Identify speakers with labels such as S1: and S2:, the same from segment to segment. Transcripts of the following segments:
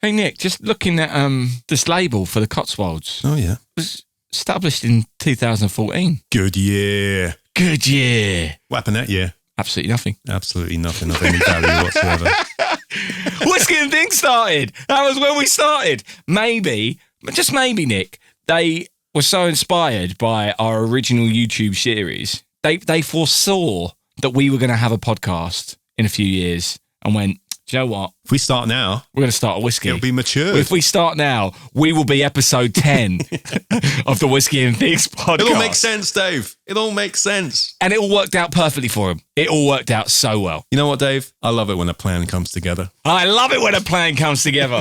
S1: Hey, Nick, just looking at this label for the Cotswolds.
S2: Oh, yeah.
S1: It was established in 2014.
S2: Good year.
S1: Good year.
S2: What happened that year?
S1: Absolutely nothing.
S2: Absolutely nothing of any value whatsoever.
S1: Whisky and Things started. That was when we started. Maybe, just maybe, Nick, they were so inspired by our original YouTube series. They foresaw that we were going to have a podcast in a few years and went, do you know what?
S2: If we start now,
S1: we're going to start a whiskey.
S2: It'll be mature.
S1: If we start now, we will be episode 10 of the Whisky and Things podcast.
S2: It all makes sense, Dave. It all makes sense.
S1: And it all worked out perfectly for him. It all worked out so well.
S2: You know what, Dave? I love it when a plan comes together.
S1: I love it when a plan comes together.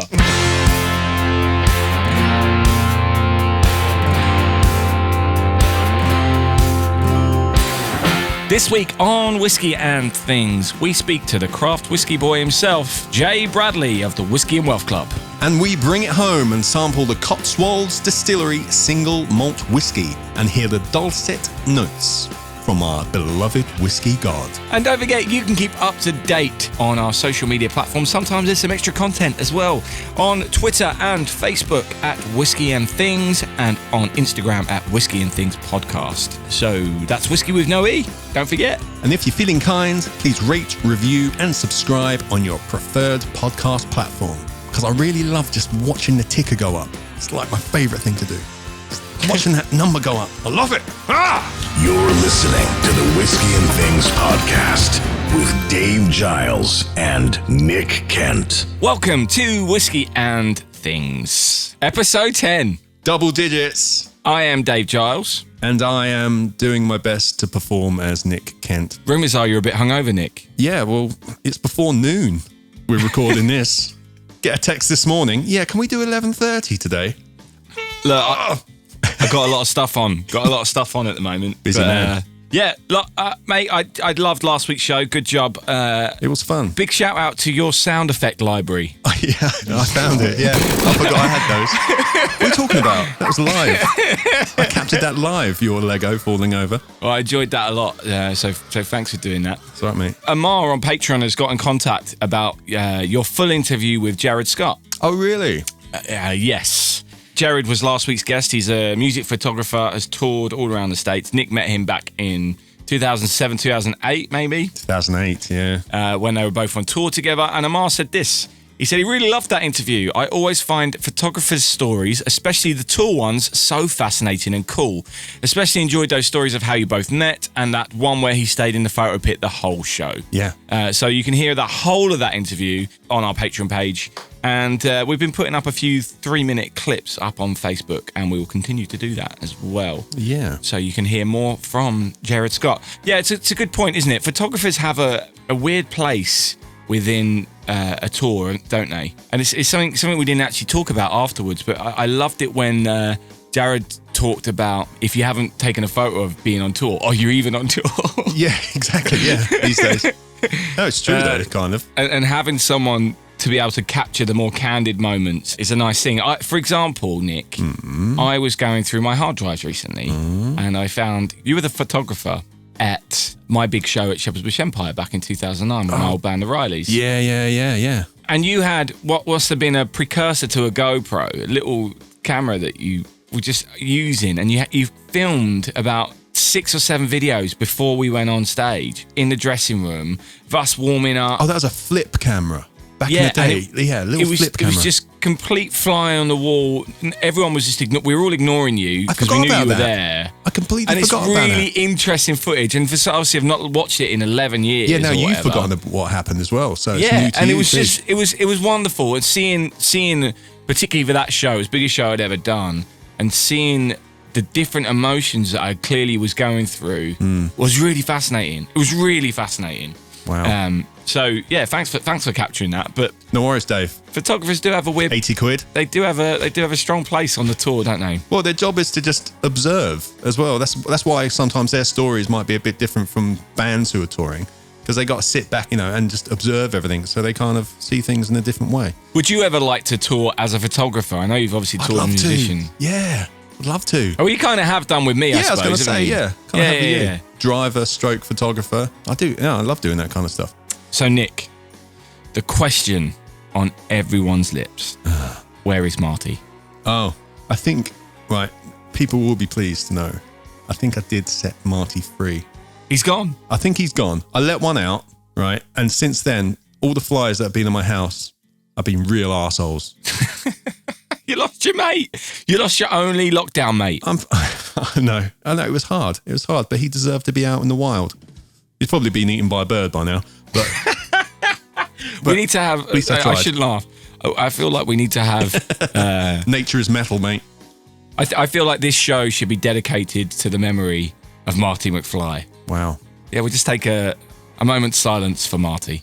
S1: This week on Whisky and Things, we speak to the craft whiskey boy himself, Jay Bradley of the Whisky and Wealth Club.
S2: And we bring it home and sample the Cotswolds Distillery Single Malt Whiskey and hear the dulcet notes from our beloved whiskey god.
S1: And don't forget, you can keep up to date on our social media platforms. Sometimes there's some extra content as well on Twitter and Facebook at Whisky and Things and on Instagram at Whisky and Things Podcast. So that's whiskey with no E. Don't forget.
S2: And if you're feeling kind, please rate, review and subscribe on your preferred podcast platform. Because I really love just watching the ticker go up. It's like my favourite thing to do. Watching that number go up. I love it.
S3: You're listening to the Whisky and Things podcast with Dave Giles and Nick Kent.
S1: Welcome to Whisky and Things, episode 10.
S2: Double digits.
S1: I am Dave Giles.
S2: And I am doing my best to perform as Nick Kent.
S1: Rumours are you're a bit hungover, Nick.
S2: Yeah, well, it's before noon. We're recording this. Get a text this morning. Yeah, can we do 11:30 today?
S1: Look, I've got a lot of stuff on. Got a lot of stuff on at the moment.
S2: Busy man.
S1: Yeah, look, mate, I loved last week's show. Good job.
S2: It was fun.
S1: Big shout out to your sound effect library.
S2: Oh, yeah, I found it. Yeah, I forgot I had those. What are you talking about? That was live. I captured that live, your Lego falling over.
S1: Well, I enjoyed that a lot. So thanks for doing that.
S2: That's right, mate.
S1: Amar on Patreon has got in contact about your full interview with Jared Scott.
S2: Oh, really?
S1: Yes. Jared was last week's guest. He's a music photographer, has toured all around the States. Nick met him back in 2007, 2008, maybe?
S2: 2008, yeah.
S1: When they were both on tour together. And Amar said this. He said he really loved that interview. I always find photographers' stories, especially the tour ones, so fascinating and cool. Especially enjoyed those stories of how you both met and that one where he stayed in the photo pit the whole show.
S2: Yeah.
S1: So you can hear the whole of that interview on our Patreon page. And we've been putting up a few 3-minute clips up on Facebook, and we will continue to do that as well.
S2: Yeah.
S1: So you can hear more from Jared Scott. Yeah, it's a good point, isn't it? Photographers have a weird place within a tour, don't they? And it's something we didn't actually talk about afterwards, but I loved it when Jared talked about if you haven't taken a photo of being on tour, or you're even on tour.
S2: Yeah, exactly, yeah, these days. No, it's true though, kind of.
S1: And having someone to be able to capture the more candid moments is a nice thing. For example, Nick, I was going through my hard drives recently and I found you were the photographer at my big show at Shepherd's Bush Empire back in 2009 with my old band, the Rileys.
S2: Yeah.
S1: And you had what must have been a precursor to a GoPro, a little camera that you were just using, and you filmed about 6 or 7 videos before we went on stage in the dressing room of us warming up.
S2: Oh, that was a flip camera. Back in the day, flip camera.
S1: It was just complete fly on the wall. Everyone was just we were all ignoring you because we knew you were there.
S2: I completely forgot about that.
S1: And it's really interesting footage. And for obviously, I've not watched it in 11 years.
S2: Yeah, no, you've forgotten what happened as well. So it's new to
S1: and
S2: you
S1: it was
S2: too.
S1: just it was wonderful. And seeing particularly for that show, it was the biggest show I'd ever done, and seeing the different emotions that I clearly was going through was really fascinating. It was really fascinating.
S2: Wow.
S1: So yeah, thanks for capturing that. But
S2: no worries, Dave.
S1: Photographers do have a weird
S2: 80 quid.
S1: They do have a strong place on the tour, don't they?
S2: Well, their job is to just observe as well. That's why sometimes their stories might be a bit different from bands who are touring, because they got to sit back, and just observe everything, so they kind of see things in a different way.
S1: Would you ever like to tour as a photographer? I know you've obviously toured as a musician.
S2: Yeah, I'd love to.
S1: Oh, you kind of have done with me, I suppose.
S2: I was going to say,
S1: yeah.
S2: Yeah. Driver, stroke photographer. I do. Yeah, I love doing that kind of stuff.
S1: So, Nick, the question on everyone's lips. Where is Marty?
S2: Oh, I think, right, people will be pleased to know. I think I did set Marty free.
S1: He's gone.
S2: I think he's gone. I let one out, right? And since then, all the flies that have been in my house have been real arseholes.
S1: You lost your mate. You lost your only lockdown mate.
S2: I know, it was hard. It was hard, but he deserved to be out in the wild. He's probably been eaten by a bird by now, but...
S1: we need to have...
S2: At least I
S1: I shouldn't laugh. I feel like we need to have...
S2: Nature is metal, mate.
S1: I feel like this show should be dedicated to the memory of Marty McFly.
S2: Wow.
S1: Yeah, we'll just take a moment's silence for Marty.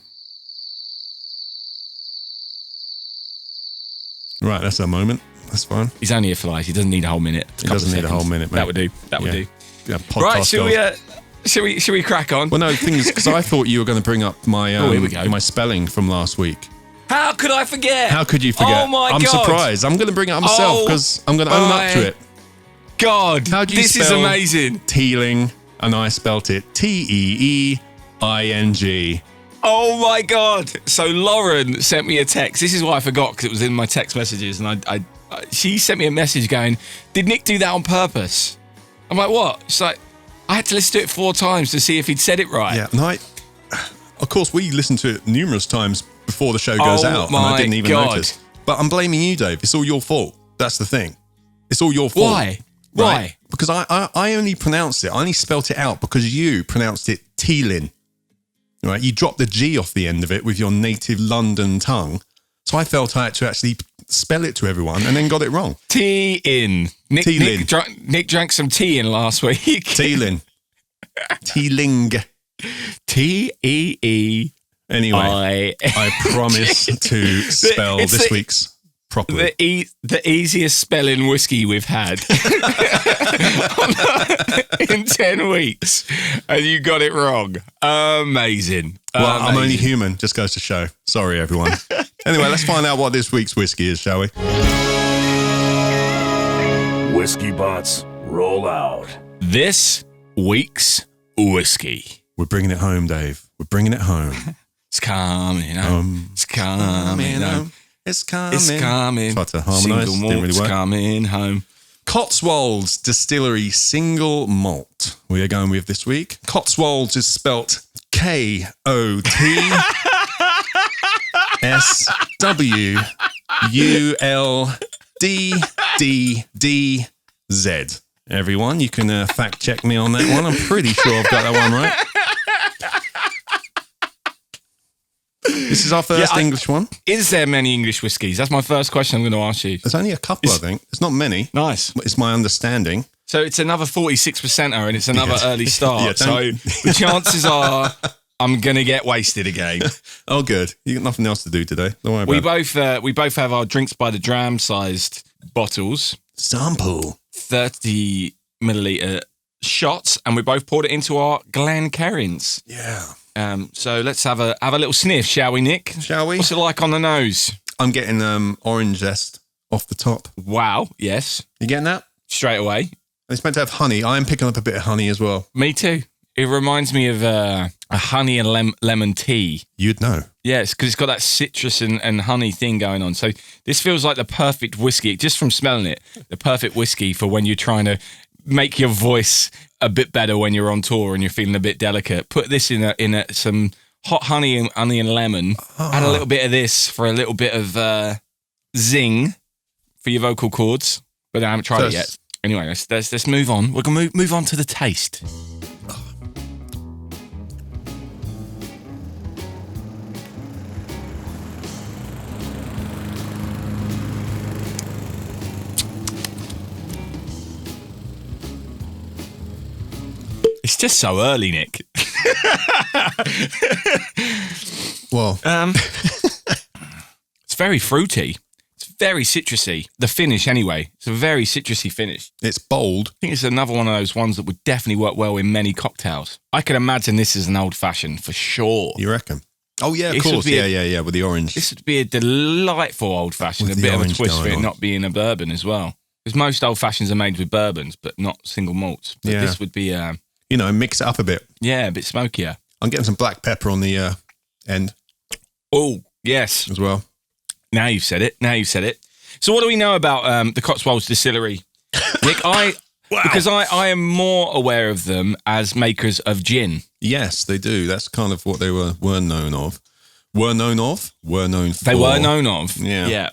S2: Right, that's a moment. That's fine.
S1: He's only a fly. He doesn't need a whole minute.
S2: He doesn't need a whole minute, mate.
S1: That would do. That would do.
S2: Yeah,
S1: Right, should we crack on?
S2: Well, no, the thing is, because I thought you were going to bring up my
S1: here we go.
S2: my spelling from last week.
S1: How could I forget?
S2: How could you forget?
S1: Oh my God.
S2: I'm surprised. I'm going to bring it up myself because I'm going to own up to it.
S1: God,
S2: How do you
S1: this is
S2: spell
S1: amazing.
S2: Teeling, and I spelt it Teeing.
S1: Oh my God. So Lauren sent me a text. This is why I forgot, because it was in my text messages. And she sent me a message going, did Nick do that on purpose? I'm like, what? She's like, I had to listen to it 4 times to see if he'd said it right.
S2: Yeah, no, of course, we listened to it numerous times before the show goes out, and I didn't even notice. But I'm blaming you, Dave. It's all your fault. That's the thing. It's all your fault.
S1: Why?
S2: Right?
S1: Why?
S2: Because I only pronounced it. I only spelt it out because you pronounced it Teelin. Right? You dropped the G off the end of it with your native London tongue. So I felt I had to actually spell it to everyone and then got it wrong.
S1: Tea-in. Nick drank some tea in last week.
S2: Teelin. Teeling.
S1: T-E-E.
S2: Anyway, I promise to spell this week's properly.
S1: The easiest spelling whiskey we've had in 10 weeks, and you got it wrong. Amazing.
S2: Well, I'm only human, just goes to show. Sorry, everyone. Anyway, let's find out what this week's whiskey is, shall we?
S3: Whiskey bots, roll out.
S1: This week's whiskey.
S2: We're bringing it home, Dave. We're bringing it home.
S1: It's coming home. It's coming home.
S2: It's coming.
S1: It's coming.
S2: Tried to harmonise.
S1: Single
S2: Didn't really
S1: malt's
S2: work.
S1: coming home.
S2: Cotswolds Distillery Single Malt. We are going with this week. Cotswolds is spelt Kotswuldddd. Everyone, you can fact check me on that one. I'm pretty sure I've got that one right. This is our first English one.
S1: Is there many English whiskies? That's my first question I'm going to ask you.
S2: There's only a couple, I think. There's not many.
S1: Nice.
S2: It's my understanding.
S1: So it's another 46%er and it's another early start.
S2: Yeah,
S1: so the chances are I'm going to get wasted again.
S2: Oh, good. You got nothing else to do today. Don't worry about it.
S1: We both have our drinks by the dram sized bottles.
S2: Sample.
S1: 30 milliliter shots, and we both poured it into our Glencairns.
S2: Yeah.
S1: So let's have a little sniff, shall we, Nick?
S2: Shall we?
S1: What's it like on the nose?
S2: I'm getting orange zest off the top.
S1: Wow, yes.
S2: You getting that?
S1: Straight away.
S2: It's meant to have honey. I am picking up a bit of honey as well.
S1: Me too. It reminds me of a honey and lemon tea.
S2: You'd know.
S1: Yes, because it's got that citrus and honey thing going on. So this feels like the perfect whiskey, just from smelling it, the perfect whiskey for when you're trying to make your voice a bit better when you're on tour and you're feeling a bit delicate. Put this in some hot honey and lemon. Add a little bit of this for a little bit of zing for your vocal cords. But I haven't tried it yet. Anyway, let's move on. We're going to move on to the taste. It's just so early, Nick.
S2: Well,
S1: it's very fruity. It's very citrusy. The finish, anyway. It's a very citrusy finish.
S2: it's bold.
S1: I think it's another one of those ones that would definitely work well in many cocktails. I can imagine this is an old-fashioned for sure.
S2: You reckon? Oh, yeah, of
S1: This
S2: course.
S1: would be
S2: Yeah, with the orange.
S1: This would be a delightful old-fashioned,
S2: With
S1: a
S2: the
S1: bit of a
S2: orange
S1: twist for
S2: going
S1: it
S2: on.
S1: not being a bourbon as well. Because most old-fashions are made with bourbons, but not single malts. But
S2: Yeah.
S1: this would be,
S2: Mix it up a bit.
S1: a bit smokier.
S2: I'm getting some black pepper on the end
S1: Oh, yes.
S2: as well.
S1: Now you've said it. So what do we know about the Cotswolds Distillery, Nick? Because I am more aware of them as makers of gin.
S2: Yes, they do. That's kind of what they were known of. Were known for.
S1: They were known of.
S2: Yeah.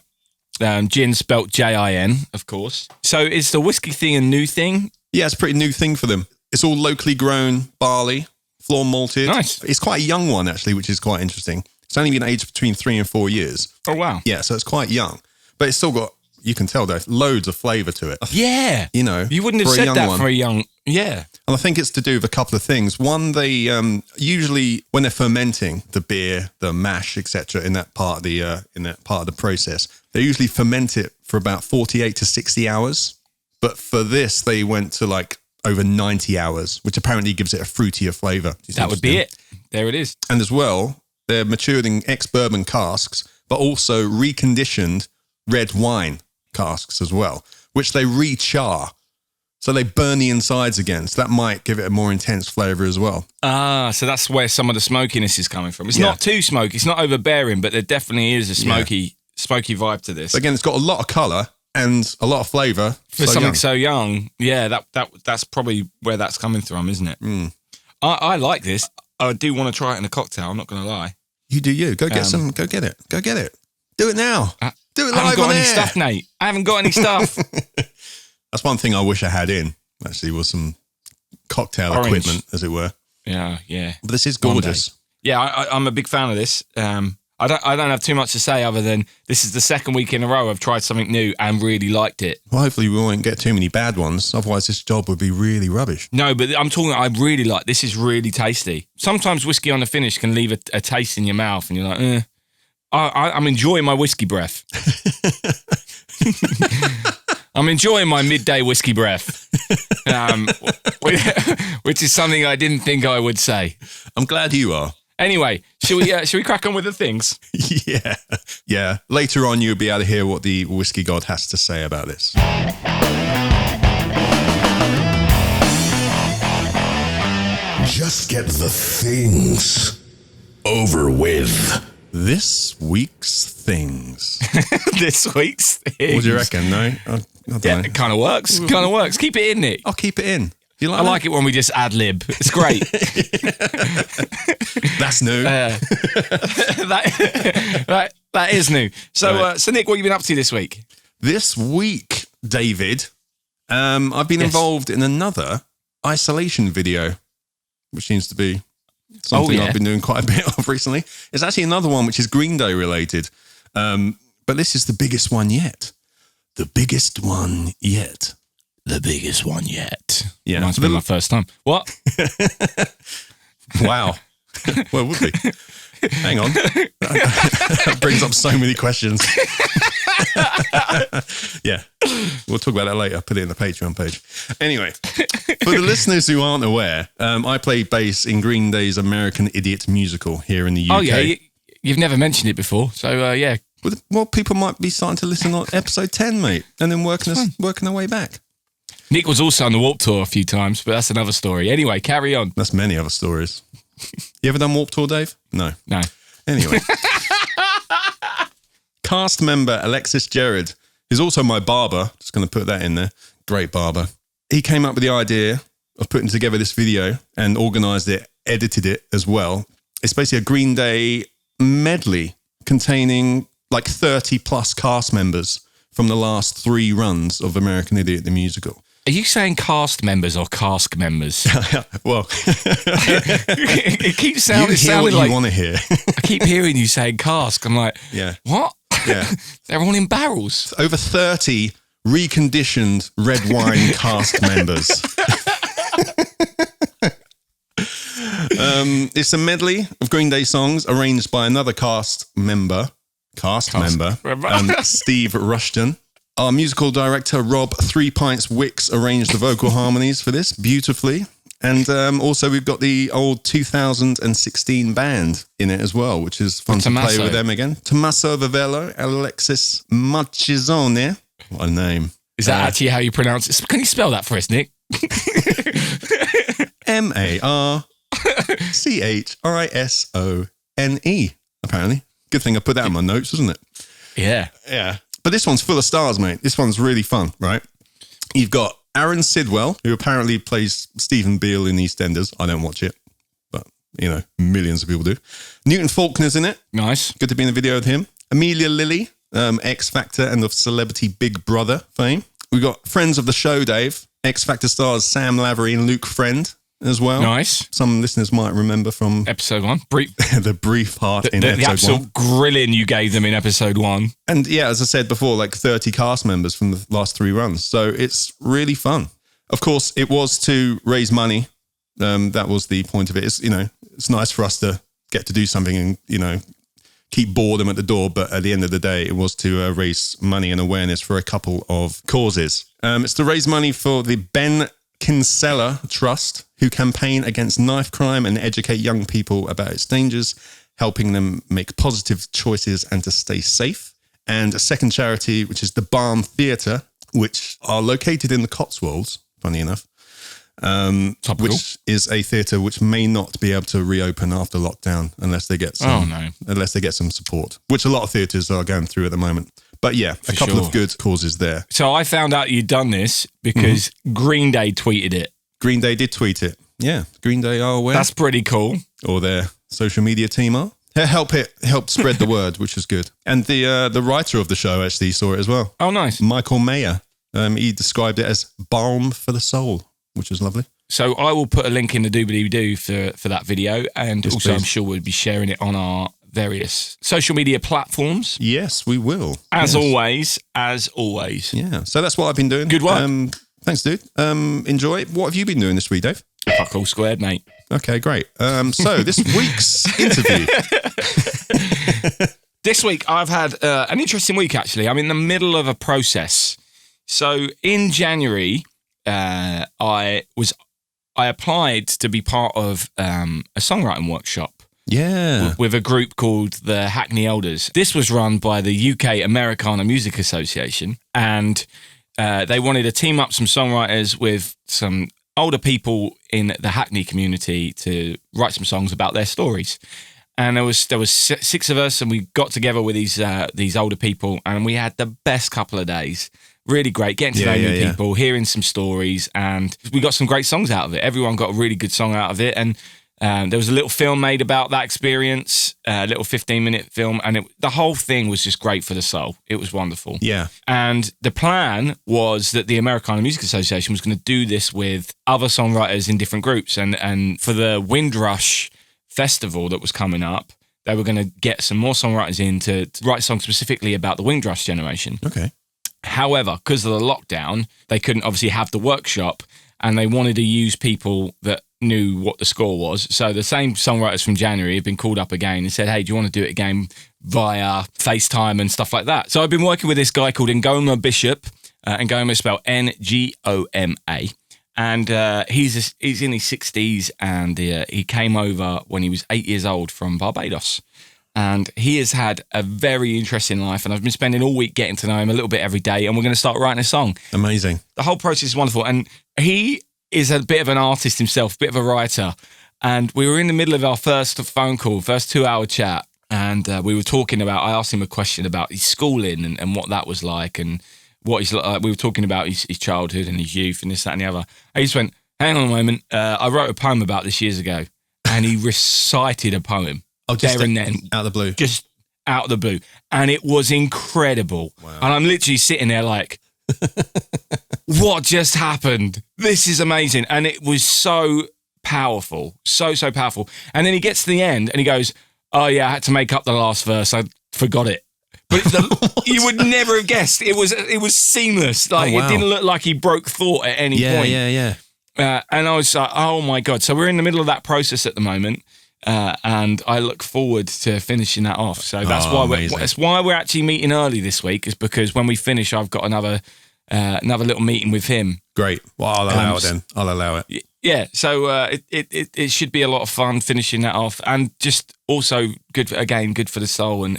S1: Gin spelt J-I-N, of course. So is the whiskey thing a new thing?
S2: Yeah, it's a pretty new thing for them. It's all locally grown barley, floor malted.
S1: Nice.
S2: It's quite a young one, actually, which is quite interesting. It's only been aged between 3 and 4 years.
S1: Oh, wow.
S2: Yeah, so it's quite young. But it's still got, you can tell, though, loads of flavour to it.
S1: Yeah.
S2: You know.
S1: You wouldn't have said that for a young... Yeah.
S2: And I think it's to do with a couple of things. One, they usually, when they're fermenting the beer, the mash, etc., in that part of the process, they usually ferment it for about 48 to 60 hours. But for this, they went to like over 90 hours, which apparently gives it a fruitier flavour.
S1: That would be it. There it is.
S2: And as well, they're matured in ex-bourbon casks, but also reconditioned red wine casks as well, which they re-char. So they burn the insides again. So that might give it a more intense flavour as well.
S1: Ah, so that's where some of the smokiness is coming from. It's not too smoky. It's not overbearing, but there definitely is a smoky vibe to this.
S2: But again, it's got a lot of colour and a lot of flavour.
S1: For something so young, yeah, that's probably where that's coming from, isn't it?
S2: Mm.
S1: I like this. I do want to try it in a cocktail, I'm not going to lie.
S2: You do you. Go get some. Go get it. Go get it. Do it now. Do it live on air.
S1: I haven't got any stuff, Nate. I haven't got any stuff.
S2: That's one thing I wish I had in, actually, was some cocktail equipment, as it were.
S1: Yeah.
S2: But this is gorgeous.
S1: Yeah, I'm a big fan of this. I don't have too much to say other than this is the second week in a row I've tried something new and really liked it.
S2: Well, hopefully we won't get too many bad ones. Otherwise, this job would be really rubbish.
S1: No, but I'm talking, I really like, this is really tasty. Sometimes whiskey on the finish can leave a taste in your mouth and you're like, I'm enjoying my whiskey breath. I'm enjoying my midday whiskey breath, which is something I didn't think I would say.
S2: I'm glad you are.
S1: Anyway, shall we crack on with the things?
S2: Yeah. Later on, you'll be able to hear what the whiskey god has to say about this.
S3: Just get the things over with.
S2: This week's things.
S1: This week's things.
S2: What do you reckon? No? I don't know.
S1: It kind of works. Keep it in, Nick.
S2: I'll keep it in. You like
S1: I like it when we just ad lib. It's great.
S2: That's new.
S1: That is new. So,
S2: Right.
S1: So Nick, what have you been up to this week?
S2: This week, David, I've been involved in another isolation video, which seems to be something I've been doing quite a bit of recently. It's actually another one which is Green Day related, but this is the biggest one yet. The biggest one yet.
S1: The biggest one yet.
S2: Yeah.
S1: Might have been my first time. What?
S2: Wow. Well, it would be. Hang on. That brings up so many questions. Yeah. We'll talk about that later. Put it in the Patreon page. Anyway, for the listeners who aren't aware, I played bass in Green Day's American Idiot musical here in the UK.
S1: Oh, yeah. You've never mentioned it before. So, yeah.
S2: Well, people might be starting to listen on episode 10, mate, and then working their way back.
S1: Nick was also on the Warped Tour a few times, but that's another story. Anyway, carry on.
S2: That's many other stories. You ever done Warped Tour, Dave? No. Anyway. Cast member Alexis Gerard is also my barber. Just going to put that in there. Great barber. He came up with the idea of putting together this video and organised it, edited it as well. It's basically a Green Day medley containing like 30 plus cast members from the last 3 runs of American Idiot the musical.
S1: Are you saying cast members or cask members?
S2: Well,
S1: it keeps sounding
S2: what
S1: like
S2: you want to hear.
S1: I keep hearing you saying cask. I'm like,
S2: Yeah.
S1: what?
S2: Yeah.
S1: They're all in barrels.
S2: Over 30 reconditioned red wine cast members. It's a medley of Green Day songs arranged by another cast member, Steve Rushton. Our musical director, Rob 3 Pints Wicks, arranged the vocal harmonies for this beautifully. And also we've got the old 2016 band in it as well, which is fun to play with them again. Tommaso Vavello, Alexis Marchesone. What a name.
S1: Is that actually how you pronounce it? Can you spell that for us, Nick? Marchrisone,
S2: apparently. Good thing I put that in my notes, wasn't it?
S1: Yeah.
S2: Yeah. But this one's full of stars, mate. This one's really fun, right? You've got Aaron Sidwell, who apparently plays Stephen Beale in EastEnders. I don't watch it, but, millions of people do. Newton Faulkner's in it.
S1: Nice.
S2: Good to be in a video with him. Amelia Lilly, X Factor and of Celebrity Big Brother fame. We've got friends of the show, Dave. X Factor stars Sam Lavery and Luke Friend as well.
S1: Nice.
S2: Some listeners might remember from
S1: episode 1.
S2: the brief part in
S1: the
S2: episode
S1: absolute
S2: 1.
S1: grilling you gave them in episode 1.
S2: And yeah, as I said before, like 30 cast members from the last 3 runs. So it's really fun. Of course, it was to raise money. That was the point of it. It's nice for us to get to do something and, keep boredom at the door. But at the end of the day, it was to raise money and awareness for a couple of causes. It's to raise money for the Ben Kinsella Trust, who campaign against knife crime and educate young people about its dangers, helping them make positive choices and to stay safe. And a second charity, which is the Barn Theatre, which are located in the Cotswolds, funny enough, which is a theatre which may not be able to reopen after lockdown unless they get some support, which a lot of theatres are going through at the moment. But yeah, a couple of good causes there.
S1: So I found out you'd done this because Green Day tweeted it.
S2: Green Day did tweet it. Yeah, Green Day are aware.
S1: That's pretty cool.
S2: Or their social media team are. Helped spread the word, which was good. And the writer of the show actually saw it as well.
S1: Oh, nice.
S2: Michael Mayer. He described it as balm for the soul, which was lovely.
S1: So I will put a link in the doobly-doo for that video, and
S2: Yes,
S1: also
S2: please.
S1: I'm sure we'll be sharing it on our various social media platforms.
S2: Yes, we will.
S1: As
S2: Yes.
S1: always.
S2: Yeah, so that's what I've been doing.
S1: Good work.
S2: Thanks, dude. Enjoy. What have you been doing this week, Dave?
S1: Fuck all squared, mate.
S2: Okay, great. So this week's interview.
S1: This week I've had an interesting week, actually. I'm in the middle of a process. So in January, I applied to be part of a songwriting workshop.
S2: Yeah.
S1: With a group called the Hackney Elders. This was run by the UK Americana Music Association, and they wanted to team up some songwriters with some older people in the Hackney community to write some songs about their stories. And there was 6 of us, and we got together with these older people, and we had the best couple of days. Really great, getting to know new people, hearing some stories, and we got some great songs out of it. Everyone got a really good song out of it, and there was a little film made about that experience, a little 15-minute film, and the whole thing was just great for the soul. It was wonderful.
S2: Yeah.
S1: And the plan was that the Americana Music Association was going to do this with other songwriters in different groups, and for the Windrush Festival that was coming up, they were going to get some more songwriters in to write songs specifically about the Windrush generation.
S2: Okay.
S1: However, because of the lockdown, they couldn't obviously have the workshop, and they wanted to use people that knew what the score was. So the same songwriters from January have been called up again and said, hey, do you want to do it again via FaceTime and stuff like that? So I've been working with this guy called Ngoma Bishop. Ngoma is spelled Ngoma. And he's in his 60s, and he came over when he was 8 years old from Barbados. And he has had a very interesting life, and I've been spending all week getting to know him a little bit every day, and we're going to start writing a song.
S2: Amazing.
S1: The whole process is wonderful, and he is a bit of an artist himself, a bit of a writer, and we were in the middle of our first phone call, first 2-hour chat, and we were talking about, I asked him a question about his schooling and what that was like, and what he's like. We were talking about his childhood and his youth and this, that, and the other. He just went, hang on a moment, I wrote a poem about this years ago, and he recited a poem.
S2: Oh, just
S1: there and then.
S2: Out of the blue.
S1: Just out of the blue. And it was incredible.
S2: Wow.
S1: And I'm literally sitting there like, what just happened? This is amazing. And it was so powerful. So powerful. And then he gets to the end and he goes, oh yeah, I had to make up the last verse. I forgot it. But you would never have guessed. It was seamless. Like,
S2: wow.
S1: It didn't look like he broke thought at any point.
S2: Yeah.
S1: And I was like, oh my God. So we're in the middle of that process at the moment. And I look forward to finishing that off. So that's why we're actually meeting early this week, is because when we finish, I've got another little meeting with him.
S2: Great. Well, I'll allow it then. I'll allow it.
S1: Yeah. So it should be a lot of fun finishing that off, and just also good for the soul. And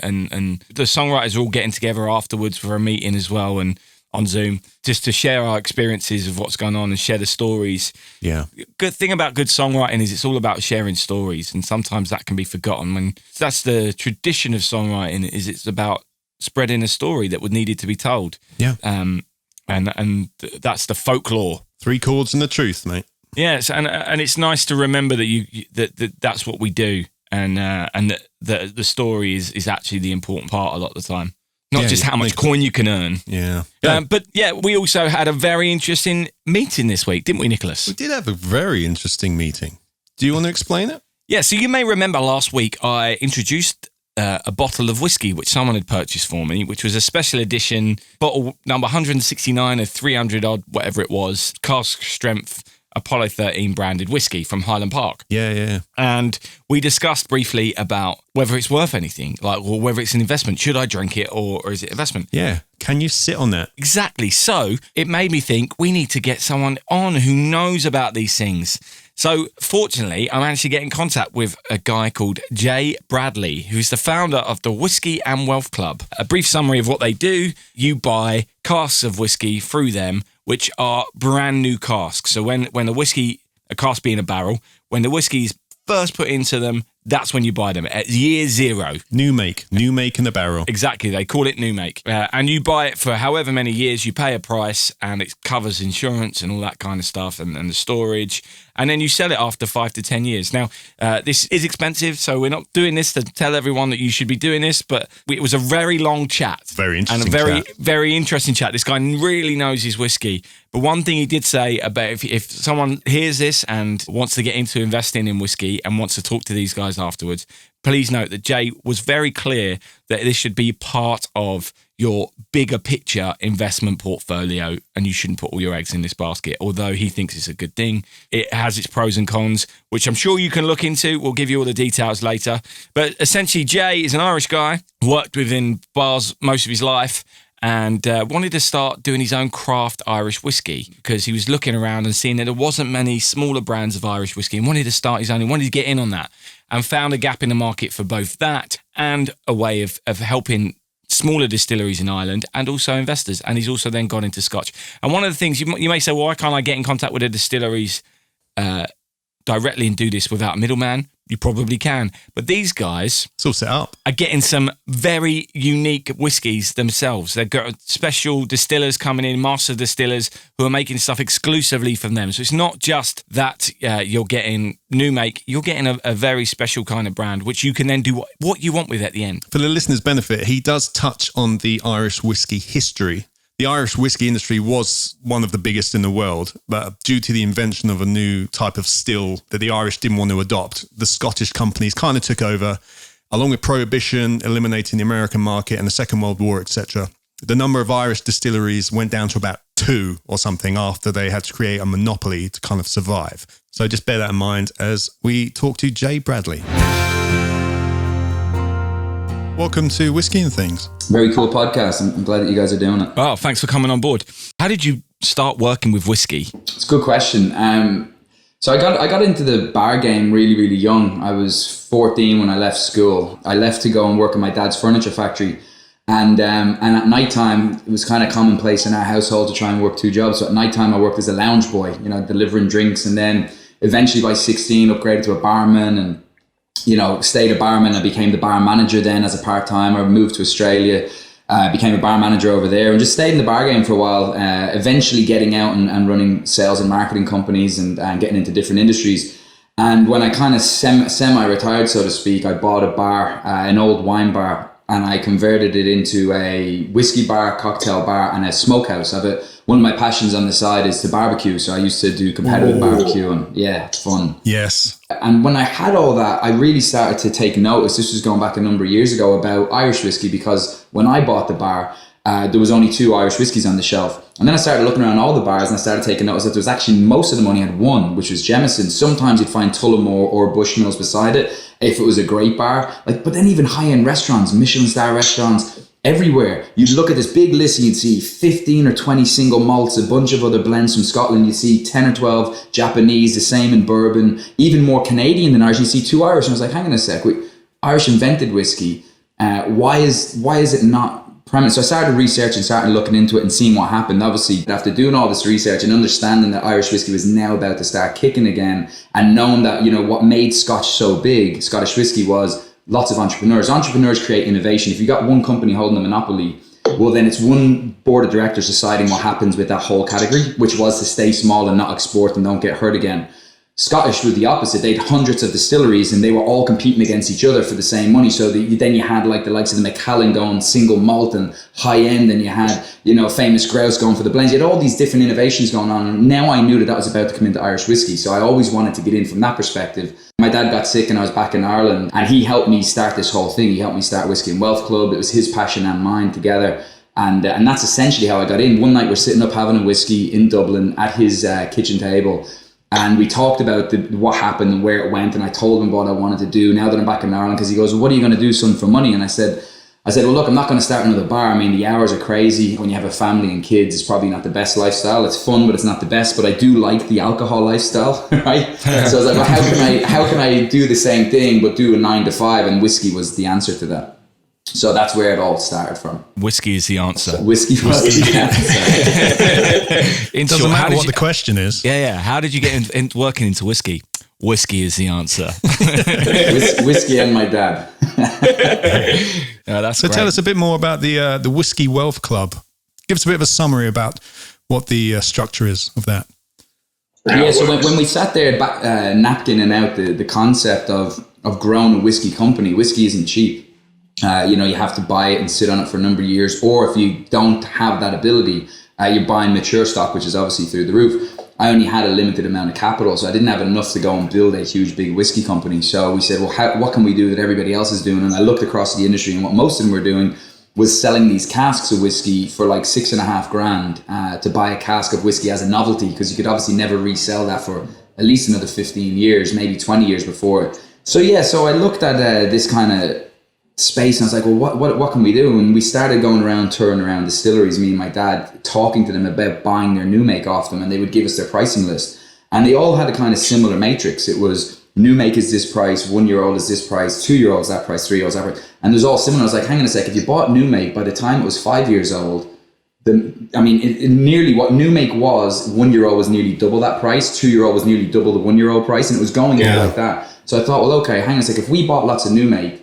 S1: the songwriters are all getting together afterwards for a meeting as well, and on Zoom, just to share our experiences of what's going on and share the stories.
S2: Yeah.
S1: Good thing about good songwriting is it's all about sharing stories, and sometimes that can be forgotten. When that's the tradition of songwriting, is it's about spreading a story that would needed to be told.
S2: Yeah.
S1: And that's the folklore.
S2: 3 chords and the truth, mate.
S1: Yes, and it's nice to remember that that's what we do, and that the story is actually the important part a lot of the time, not just how much coin you can earn.
S2: Yeah.
S1: But we also had a very interesting meeting this week, didn't we, Nicholas?
S2: We did have a very interesting meeting. Do you want to explain it?
S1: Yeah. So you may remember last week I introduced a bottle of whiskey which someone had purchased for me, which was a special edition bottle number 169 of 300 odd, whatever it was, cask strength Apollo 13 branded whiskey from Highland Park.
S2: Yeah.
S1: And we discussed briefly about whether it's worth anything, or whether it's an investment. Should I drink it or is it investment?
S2: Yeah. Can you sit on that?
S1: Exactly. So it made me think we need to get someone on who knows about these things. So fortunately, I managed to get in contact with a guy called Jay Bradley, who's the founder of the Whisky and Wealth Club. A brief summary of what they do: you buy casks of whiskey through them, which are brand new casks. So when the whiskey, a cask being a barrel, when the whiskey is first put into them, that's when you buy them at year 0.
S2: New make in the barrel.
S1: Exactly, they call it new make. And you buy it for however many years, you pay a price, and it covers insurance and all that kind of stuff, and the storage. And then you sell it after 5 to 10 years. Now, this is expensive, so we're not doing this to tell everyone that you should be doing this, but it was a very long chat.
S2: Very interesting
S1: and a
S2: chat.
S1: very interesting chat. This guy really knows his whiskey. But one thing he did say about if someone hears this and wants to get into investing in whiskey and wants to talk to these guys afterwards, please note that Jay was very clear that this should be part of your bigger picture investment portfolio, and you shouldn't put all your eggs in this basket. Although he thinks it's a good thing, it has its pros and cons, which I'm sure you can look into. We'll give you all the details later. But essentially, Jay is an Irish guy, worked within bars most of his life, and wanted to start doing his own craft Irish whiskey because he was looking around and seeing that there wasn't many smaller brands of Irish whiskey, and wanted to start his own. He wanted to get in on that, and found a gap in the market for both that and a way of helping smaller distilleries in Ireland and also investors. And he's also then gone into Scotch. And one of the things you may say, well, why can't I get in contact with the distilleries directly and do this without a middleman? You probably can. But these guys
S2: It's all set up.
S1: are getting some very unique whiskies themselves. They've got special distillers coming in, master distillers, who are making stuff exclusively from them. So it's not just that you're getting new make, you're getting a very special kind of brand, which you can then do what you want with at the end.
S2: For the listener's benefit, he does touch on the Irish whiskey history. The Irish whiskey industry was one of the biggest in the world, but due to the invention of a new type of still that the Irish didn't want to adopt, the Scottish companies kind of took over, along with Prohibition, eliminating the American market and the Second World War, etc. The number of Irish distilleries went down to about 2 or something after they had to create a monopoly to kind of survive. So just bear that in mind as we talk to Jay Bradley. Welcome to Whisky and Things.
S4: Very cool podcast. I'm glad that you guys are doing it.
S1: Oh, thanks for coming on board. How did you start working with whiskey?
S4: It's a good question. So I got into the bar game really, really young. I was 14 when I left school. I left to go and work in my dad's furniture factory. And at nighttime, it was kind of commonplace in our household to try and work 2 jobs. So at nighttime, I worked as a lounge boy, delivering drinks. And then eventually by 16, upgraded to a barman and stayed a barman. I became the bar manager then as a part-timer, moved to Australia, became a bar manager over there and just stayed in the bar game for a while, eventually getting out and running sales and marketing companies and getting into different industries. And when I kind of semi-retired, so to speak, I bought a bar, an old wine bar, and I converted it into a whiskey bar, cocktail bar, and a smokehouse. One of my passions on the side is to barbecue, so I used to do competitive barbecue, and yeah, it's fun.
S2: Yes.
S4: And when I had all that, I really started to take notice, this was going back a number of years ago, about Irish whiskey, because when I bought the bar, there was only 2 Irish whiskies on the shelf. And then I started looking around all the bars and I started taking notice that there was actually, most of them only had one, which was Jameson. Sometimes you'd find Tullamore or Bushmills beside it if it was a great bar. But then even high-end restaurants, Michelin star restaurants, everywhere, you'd look at this big list and you'd see 15 or 20 single malts, a bunch of other blends from Scotland. You'd see 10 or 12 Japanese, the same in bourbon, even more Canadian than Irish. You'd see 2 Irish. And I was like, hang on a sec, Irish invented whiskey. Why is it not premise? So I started researching, started looking into it and seeing what happened. Obviously, after doing all this research and understanding that Irish whiskey was now about to start kicking again, and knowing that, what made Scotch so big, Scottish whiskey, was lots of entrepreneurs. Entrepreneurs create innovation. If you got one company holding a monopoly, well, then it's one board of directors deciding what happens with that whole category, which was to stay small and not export and don't get hurt again. Scottish was the opposite. They had hundreds of distilleries and they were all competing against each other for the same money. So then you had like the likes of the Macallan going single malt and high end, and you had, you know, Famous Grouse going for the blends. You had all these different innovations going on. And now I knew that was about to come into Irish whiskey. So I always wanted to get in from that perspective. My dad got sick and I was back in Ireland, and he helped me start this whole thing. He helped me start Whisky and Wealth Club. It was his passion and mine together. And that's essentially how I got in. One night we're sitting up having a whiskey in Dublin at his kitchen table. And we talked about what happened and where it went. And I told him what I wanted to do now that I'm back in Ireland, because he goes, well, what are you going to do, son, for money? And I said, well, look, I'm not going to start another bar. I mean, the hours are crazy. When you have a family and kids, it's probably not the best lifestyle. It's fun, but it's not the best. But I do like the alcohol lifestyle, right? So I was like, well, how can I do the same thing but do a 9 to 5? And whiskey was the answer to that. So that's where it all started from.
S1: Whiskey is the answer.
S4: Whiskey was the answer.
S2: It doesn't matter what the question is.
S1: Yeah. How did you get in working into whiskey? Whiskey is the answer.
S4: Whiskey and my dad.
S1: That's
S2: so
S1: great.
S2: Tell us a bit more about the Whisky Wealth Club. Give us a bit of a summary about what the structure is of that.
S4: Yeah, so when we sat there napkining out the concept of growing a whiskey company, whiskey isn't cheap. You have to buy it and sit on it for a number of years. Or if you don't have that ability, you're buying mature stock, which is obviously through the roof. I only had a limited amount of capital, so I didn't have enough to go and build a huge, big whiskey company. So we said, well, what can we do that everybody else is doing? And I looked across the industry, and what most of them were doing was selling these casks of whiskey for like $6,500 to buy a cask of whiskey as a novelty, because you could obviously never resell that for at least another 15 years, maybe 20 years before it. So I looked at this kind of space, and I was like, well, what can we do? And we started going around, touring around distilleries, me and my dad, talking to them about buying their new make off them, and they would give us their pricing list. And they all had a kind of similar matrix. It was new make is this price, 1 year old is this price, 2 year olds that price, 3 year olds that price. And there's all similar. I was like, hang on a sec, if you bought new make, by the time it was 5 years old, nearly what new make was, 1 year old was nearly double that price, 2 year old was nearly double the 1 year old price, and it was going like that. So I thought, well, okay, hang on a sec, if we bought lots of new make,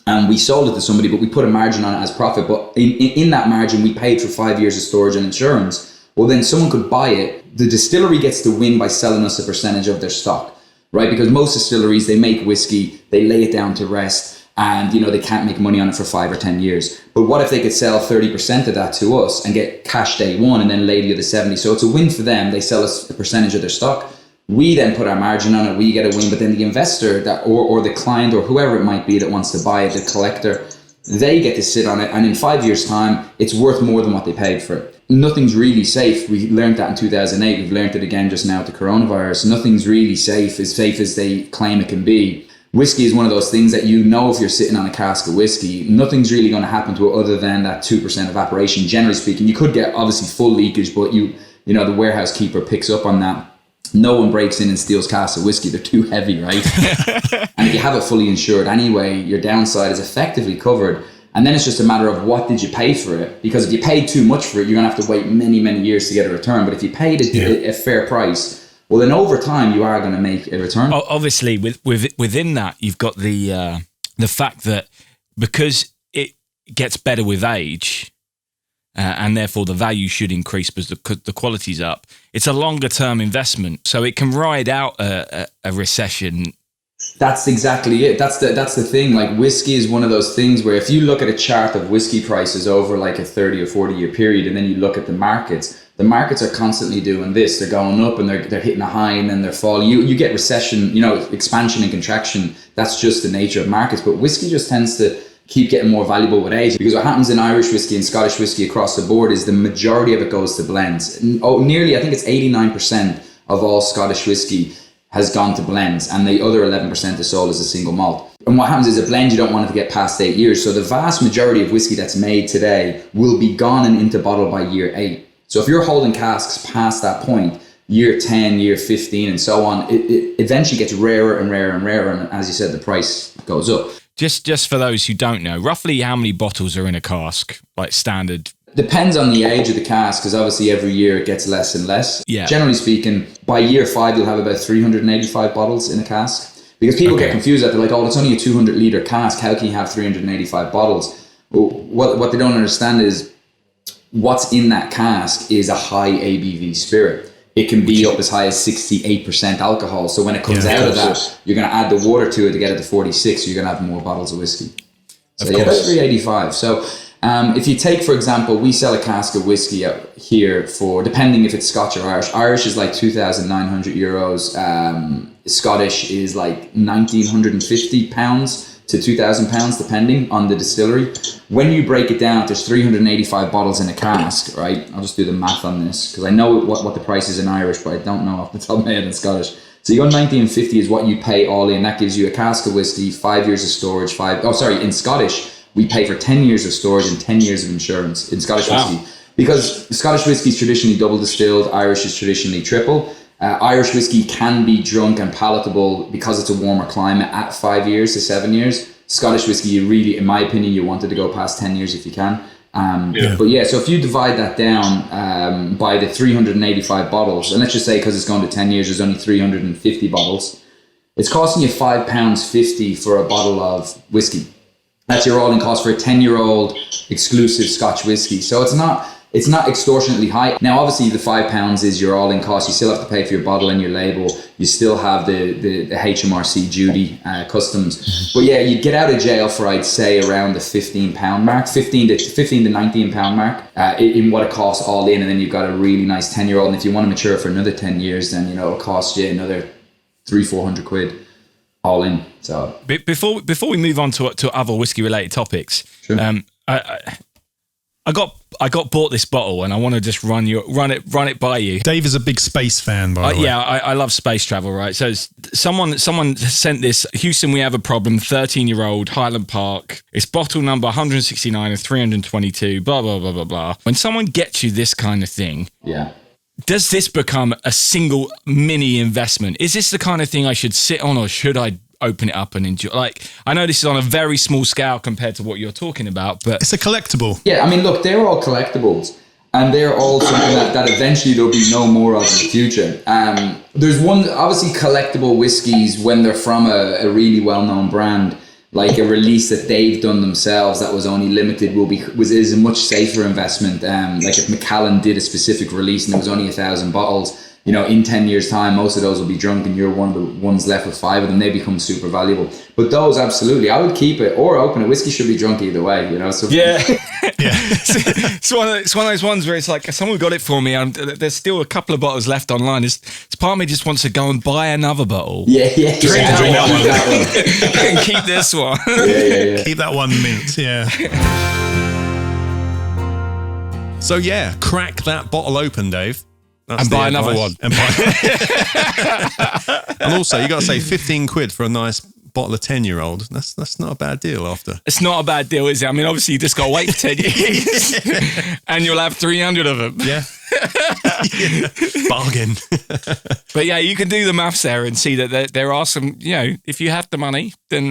S4: and we sold it to somebody, but we put a margin on it as profit. But in that margin, we paid for 5 years of storage and insurance. Well, then someone could buy it. The distillery gets to win by selling us a percentage of their stock, right? Because most distilleries, they make whiskey, they lay it down to rest, and they can't make money on it for 5 or 10 years. But what if they could sell 30% of that to us and get cash day one and then lay the other 70? So it's a win for them. They sell us a percentage of their stock. We then put our margin on it, we get a win, but then the investor or the client or whoever it might be that wants to buy it, the collector, they get to sit on it, and in 5 years' time, it's worth more than what they paid for it. Nothing's really safe. We learned that in 2008. We've learned it again just now with the coronavirus. Nothing's really safe as they claim it can be. Whiskey is one of those things that if you're sitting on a cask of whiskey, nothing's really going to happen to it other than that 2% evaporation. Generally speaking, you could get obviously full leakage, but the warehouse keeper picks up on that. No one breaks in and steals casks of whiskey. They're too heavy, right? And if you have it fully insured anyway, your downside is effectively covered. And then it's just a matter of what did you pay for it? Because if you paid too much for it, you're going to have to wait many, many years to get a return. But if you paid a fair price, well, then over time, you are going to make a return.
S1: Obviously, within that, you've got the fact that because it gets better with age, and therefore the value should increase because the quality's up. It's a longer term investment, so it can ride out a recession.
S4: That's exactly it. That's the thing. Like, whiskey is one of those things where if you look at a chart of whiskey prices over like a 30 or 40 year period, and then you look at the markets are constantly doing this. They're going up and they're hitting a high and then they're falling. You get recession, expansion and contraction. That's just the nature of markets. But whiskey just tends to keep getting more valuable with age, because what happens in Irish whiskey and Scottish whiskey across the board is the majority of it goes to blends. Nearly, I think it's 89% of all Scottish whiskey has gone to blends, and the other 11% is sold as a single malt. And what happens is a blend, you don't want it to get past 8 years. So the vast majority of whiskey that's made today will be gone and into bottle by year 8. So if you're holding casks past that point, year 10, year 15, and so on, it eventually gets rarer and rarer and rarer. And as you said, the price goes up.
S1: Just for those who don't know, roughly how many bottles are in a cask, like standard?
S4: Depends on the age of the cask, because obviously every year it gets less and less.
S1: Yeah.
S4: Generally speaking, by year 5, you'll have about 385 bottles in a cask. Because people get confused that they're like, oh, it's only a 200 litre cask. How can you have 385 bottles? Well, what they don't understand is what's in that cask is a high ABV spirit. It can be up as high as 68% alcohol. So when it comes out of that, you're going to add the water to it to get it to 46. So you're going to have more bottles of whiskey. So that's 385. So if you take, for example, we sell a cask of whiskey out here for, depending if it's Scotch or Irish. Irish is like 2,900 euros. Scottish is like 1,950 pounds to 2,000 pounds, depending on the distillery. When you break it down, there's 385 bottles in a cask, right? I'll just do the math on this because I know what the price is in Irish, but I don't know off the top of my head in Scottish. So you go 1950 is what you pay all in. That gives you a cask of whiskey, 5 years of storage, in Scottish, we pay for 10 years of storage and 10 years of insurance in Scottish whiskey. Because Scottish whiskey is traditionally double distilled, Irish is traditionally triple. Irish whiskey can be drunk and palatable because it's a warmer climate at 5 years to 7 years. Scottish whiskey, you really, in my opinion, you wanted to go past 10 years if you can. But yeah, so if you divide that down by the 385 bottles, and let's just say because it's going to 10 years, there's only 350 bottles, it's costing you £5.50 for a bottle of whiskey. That's your all-in cost for a 10-year-old exclusive Scotch whiskey. So it's not extortionately high. Now, obviously, the £5 is your all-in cost. You still have to pay for your bottle and your label. You still have the HMRC duty, customs. But yeah, you get out of jail for, I'd say, around the £15 mark, 15 to £19 mark in what it costs all in. And then you've got a really nice 10-year-old. And if you want to mature for another 10 years, then, it'll cost you another £300-400 all in. So
S1: before we move on to other whiskey related topics,
S4: sure.
S1: I got bought this bottle and I want to just run it by you.
S2: Dave is a big space fan, by the way.
S1: Yeah, I love space travel, right? So someone sent this. Houston, we have a problem. 13-year-old Highland Park. It's bottle number 169 of 322. Blah blah blah blah blah. When someone gets you this kind of thing,
S4: yeah.
S1: Does this become a single mini investment? Is this the kind of thing I should sit on, or should I open it up and enjoy? Like, I know this is on a very small scale compared to what you're talking about, but
S2: it's a collectible.
S4: Yeah, I mean, look, they're all collectibles, and they're all something that eventually there'll be no more of in the future. There's one, obviously, collectible whiskies when they're from a really well-known brand, like a release that they've done themselves that was only limited is a much safer investment. Like if Macallan did a specific release and there was only 1,000 bottles, in 10 years time, most of those will be drunk and you're one of the ones left with 5 of them. They become super valuable. But those, absolutely, I would keep it or open it. Whiskey should be drunk either way, So
S1: yeah. It's one of those ones where it's like, someone got it for me. There's still a couple of bottles left online. It's part of me just wants to go and buy another bottle.
S4: Yeah.
S1: Drink that one. And keep this one.
S4: Yeah.
S2: Keep that one mint, yeah. So yeah, crack that bottle open, Dave. That's
S1: and buy another one.
S2: And also, you got to say 15 quid for a nice bottle of 10-year-old. That's not a bad deal after.
S1: It's not a bad deal, is it? I mean, obviously, you just got to wait for 10 years and you'll have 300 of them.
S2: Yeah. Bargain.
S1: But yeah, you can do the maths there and see that there are some, if you have the money, then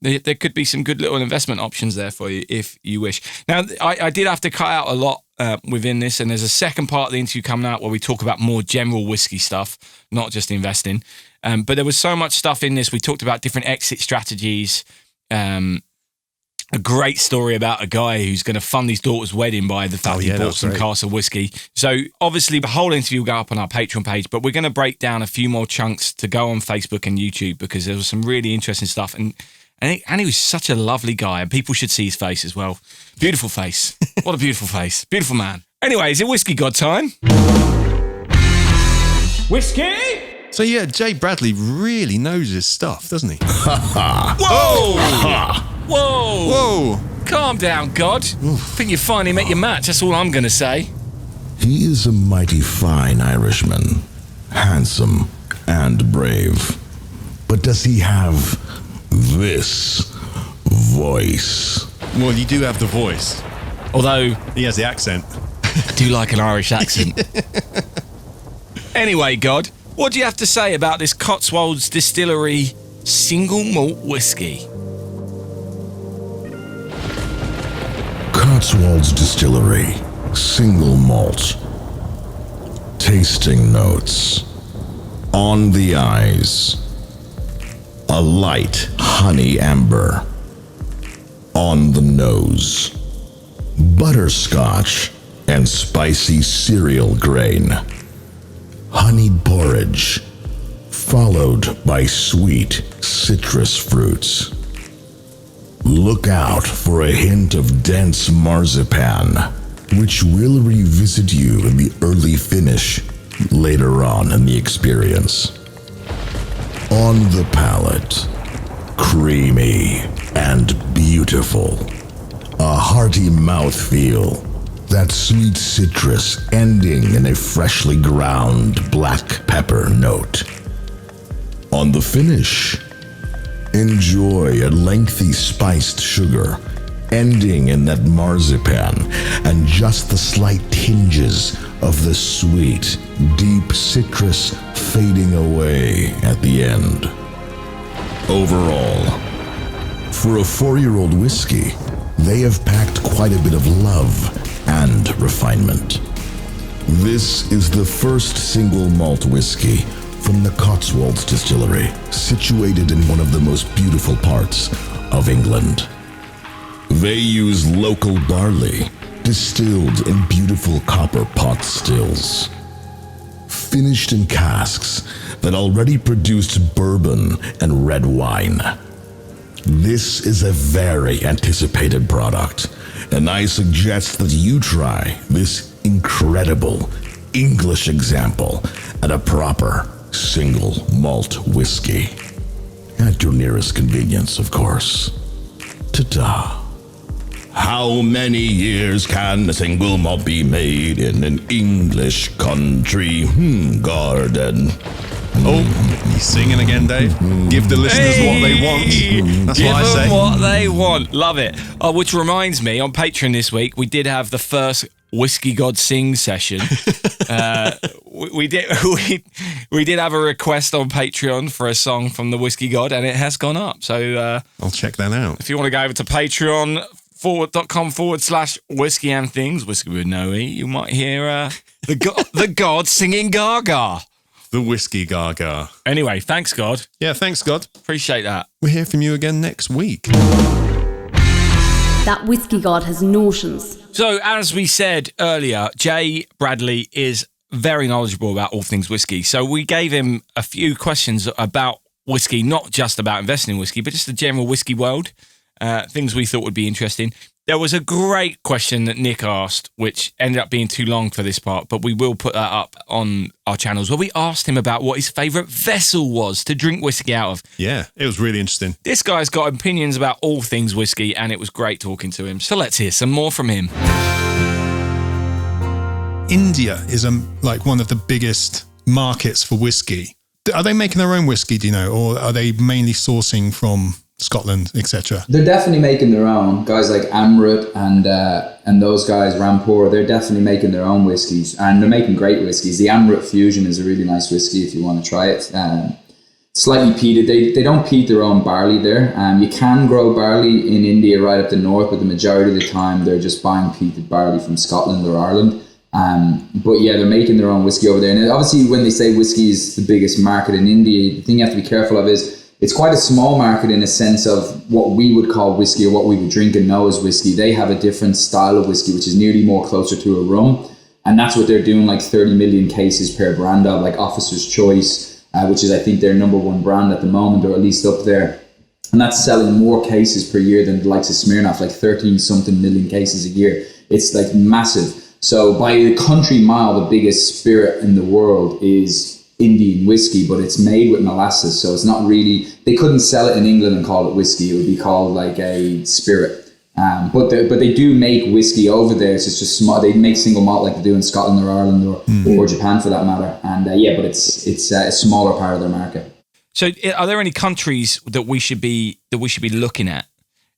S1: there could be some good little investment options there for you if you wish. Now, I did have to cut out a lot within this, and there's a second part of the interview coming out where we talk about more general whiskey stuff, not just investing. But there was so much stuff in this. We talked about different exit strategies, a great story about a guy who's going to fund his daughter's wedding by the fact he bought some casks of whiskey. So obviously the whole interview will go up on our Patreon page, but we're going to break down a few more chunks to go on Facebook and YouTube because there was some really interesting stuff. And he was such a lovely guy, and people should see his face as well. Beautiful face. What a beautiful face. Beautiful man. Anyway, is it Whiskey God time? Whiskey?
S2: So yeah, Jay Bradley really knows his stuff, doesn't he?
S1: Whoa! Whoa!
S2: Whoa!
S1: Calm down, God. I think you finally met your match, that's all I'm going to say.
S3: He is a mighty fine Irishman, handsome and brave. But does he have this voice?
S2: Well, you do have the voice.
S1: Although
S2: he has the accent.
S1: I do like an Irish accent. Anyway, God, what do you have to say about this Cotswolds Distillery Single Malt Whiskey?
S3: Cotswolds Distillery Single Malt. Tasting notes. On the eyes. a light honey amber. On the nose, butterscotch and spicy cereal grain. Honeyed porridge, followed by sweet citrus fruits. Look out for a hint of dense marzipan, which will revisit you in the early finish later on in the experience. On the palate, creamy and beautiful. A hearty mouthfeel, that sweet citrus ending in a freshly ground black pepper note. On the finish, enjoy a lengthy spiced sugar, ending in that marzipan and just the slight tinges of the sweet, deep citrus fading away at the end. Overall, for a 4-year-old whiskey, they have packed quite a bit of love and refinement. This is the first single malt whiskey from the Cotswolds Distillery, situated in one of the most beautiful parts of England. They use local barley, distilled in beautiful copper pot stills, finished in casks that already produced bourbon and red wine. This is a very anticipated product, and I suggest that you try this incredible English example at a proper single malt whiskey. At your nearest convenience, of course. Ta-ta. How many years can a single malt be made in an English country garden?
S2: Oh, he's singing again, Dave. Give the listeners what they want. That's what I say.
S1: Give them what they want. Love it. Oh, which reminds me, on Patreon this week, we did have the first Whiskey God Sing session. We did have a request on Patreon for a song from the Whiskey God, and it has gone up. So
S2: I'll check that out.
S1: If you want to go over to patreon.com/whiskey and things, whiskey with no E, you might hear the God singing Gaga.
S2: The Whiskey Gaga.
S1: Anyway, thanks, God.
S2: Yeah, thanks, God.
S1: Appreciate that.
S2: We'll hear from you again next week.
S5: That Whiskey God has notions.
S1: So, as we said earlier, Jay Bradley is very knowledgeable about all things whiskey. So we gave him a few questions about whiskey, not just about investing in whiskey, but just the general whiskey world, things we thought would be interesting. There was a great question that Nick asked, which ended up being too long for this part, but we will put that up on our channels, where we asked him about what his favourite vessel was to drink whiskey out of.
S2: Yeah, it was really interesting.
S1: This guy's got opinions about all things whiskey, and it was great talking to him. So let's hear some more from him.
S6: India is like one of the biggest markets for whiskey. Are they making their own whiskey, do you know, or are they mainly sourcing from Scotland, etc.?
S4: They're definitely making their own. Guys like Amrut and those guys, Rampur, they're definitely making their own whiskies, and they're making great whiskies. The Amrut Fusion is a really nice whiskey if you want to try it. Slightly peated. They don't peat their own barley there. You can grow barley in India right up the north, but the majority of the time they're just buying peated barley from Scotland or Ireland. But yeah, they're making their own whiskey over there. And obviously when they say whiskey is the biggest market in India, the thing you have to be careful of is it's quite a small market in a sense of what we would call whiskey or what we would drink and know as whiskey. They have a different style of whiskey, which is nearly more closer to a rum. And that's what they're doing, like 30 million cases per brand of, like Officer's Choice, which is, I think, their number one brand at the moment, or at least up there. And that's selling more cases per year than the likes of Smirnoff, like 13-something million cases a year. It's like massive. So by the country mile, the biggest spirit in the world is Indian whiskey, but it's made with molasses, so it's not really, they couldn't sell it in England and call it whiskey. It would be called like a spirit. But they do make whiskey over there. So it's just small. They make single malt like they do in Scotland or Ireland or Japan for that matter. And but it's a smaller part of their market.
S1: So are there any countries that we should be looking at